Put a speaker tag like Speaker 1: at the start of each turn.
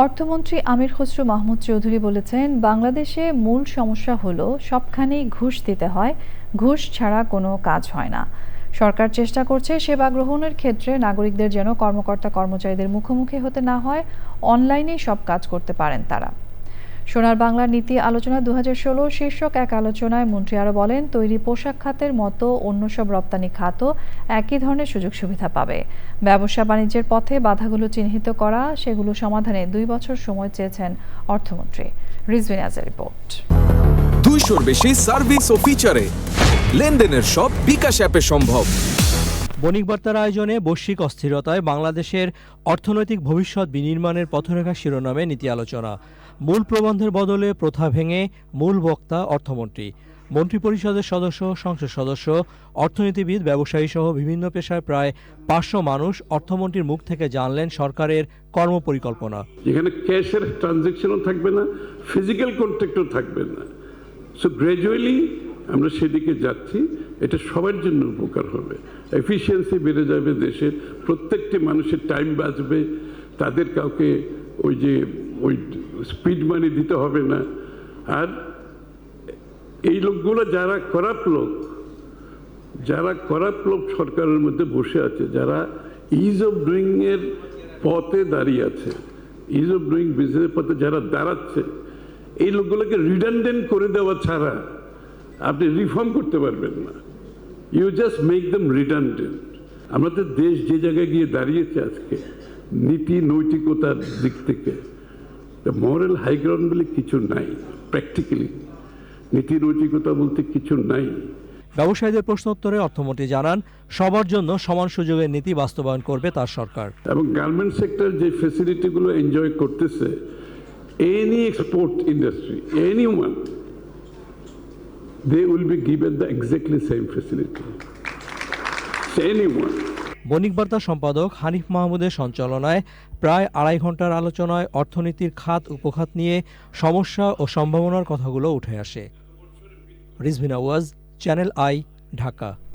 Speaker 1: অর্থমন্ত্রী আমির খসরু মাহমুদ চৌধুরী বলেছেন, বাংলাদেশে মূল সমস্যা হলো সবখানেই ঘুষ দিতে হয়, ঘুষ ছাড়া কোনো কাজ হয় না। সরকার চেষ্টা করছে সেবা গ্রহণের ক্ষেত্রে নাগরিকদের যেন কর্মকর্তা কর্মচারীদের মুখোমুখি হতে না হয়, অনলাইনেই সব কাজ করতে পারেন তারা। সোনার বাংলার নীতি আলোচনা 2016 শীর্ষক এক আলোচনায় মন্ত্রী আরও বলেন, তৈরি পোশাক খাতের মতো অন্য সব রপ্তানি খাতও একই ধরনের সুযোগ সুবিধা পাবে। ব্যবসা বাণিজ্যের পথে বাধাগুলো চিহ্নিত করা, সেগুলো সমাধানে 2 বছর সময় চেয়েছেন অর্থমন্ত্রী। রিজভিন আজের রিপোর্ট।
Speaker 2: 200-র বেশি সার্ভিস ও ফিচারে লেনদেনের সব বিকাশ অ্যাপে সম্ভব।
Speaker 3: বণিক বার্তার আয়োজনে বৈশ্বিক অস্থিরতায় বাংলাদেশের অর্থনৈতিক ভবিষ্যৎ বিনির্মাণের পথরেখা শিরোনামে নীতি আলোচনা। মূল প্রবন্ধের বদলে প্রথা ভেঙে মূল বক্তা অর্থমন্ত্রী। মন্ত্রিপরিষদের সদস্য, সংসদ সদস্য, অর্থনীতিবিদ, ব্যবসায়ী সহ বিভিন্ন পেশায় প্রায় 500 মানুষ অর্থমন্ত্রীর মুখ থেকে জানলেন সরকারের কর্মপরিকল্পনা।
Speaker 4: এখানে ক্যাশের ট্রানজ্যাকশনও থাকবে না, ফিজিক্যাল কন্ট্যাক্টও থাকবে না। সো গ্র্যাজুয়ালি আমরা সেদিকে যাচ্ছি। এটা সবার জন্য উপকার হবে, এফিসিয়েন্সি বেড়ে যাবে, দেশের প্রত্যেকটি মানুষের টাইম বাঁচবে, তাদের কাউকে ওই স্পিড মানি দিতে হবে না। আর এই লোকগুলো যারা করাপ্ট লোক সরকারের মধ্যে বসে আছে, যারা ইজ অফ ডুইং এর পথে দাঁড়িয়ে আছে, ইজ অফ ডুইং বিজনেসের পথে যারা দাঁড়াচ্ছে, এই লোকগুলোকে রিডান্ডেন্ট করে দেওয়া ছাড়া আপনি রিফর্ম করতে পারবেন না। You just make them redundant. আমাদের দেশ যে জায়গায় গিয়ে দাঁড়িয়েছে আজকে নীতি নৈতিকতার দিক থেকে, মরাল হাইগ্রাউন্ড বলে কিছু নাই। প্র্যাকটিক্যালি নীতি নৈতিকতা বলতে কিছু নাই।
Speaker 3: ব্যবসায়ীদের প্রশ্নোত্তরে অর্থমন্ত্রী জানান, সবার জন্য সমান সুযোগের নীতি বাস্তবায়ন করবে তার সরকার।
Speaker 4: এবং গার্মেন্ট সেক্টর যে ফ্যাসিলিটিগুলো এনজয় করতেছে, any export industry, anyone, they will be given the exactly same facility. Anyone.
Speaker 3: বণিক বার্তা সম্পাদক হানিফ মাহমুদের সঞ্চালনায় প্রায় 2.5 ঘন্টার আলোচনায় অর্থনীতির খাত উপখাত নিয়ে সমস্যা ও সম্ভাবনার কথাগুলো উঠে আসে। রিজভিন আওয়াজ, চ্যানেল আই, ঢাকা।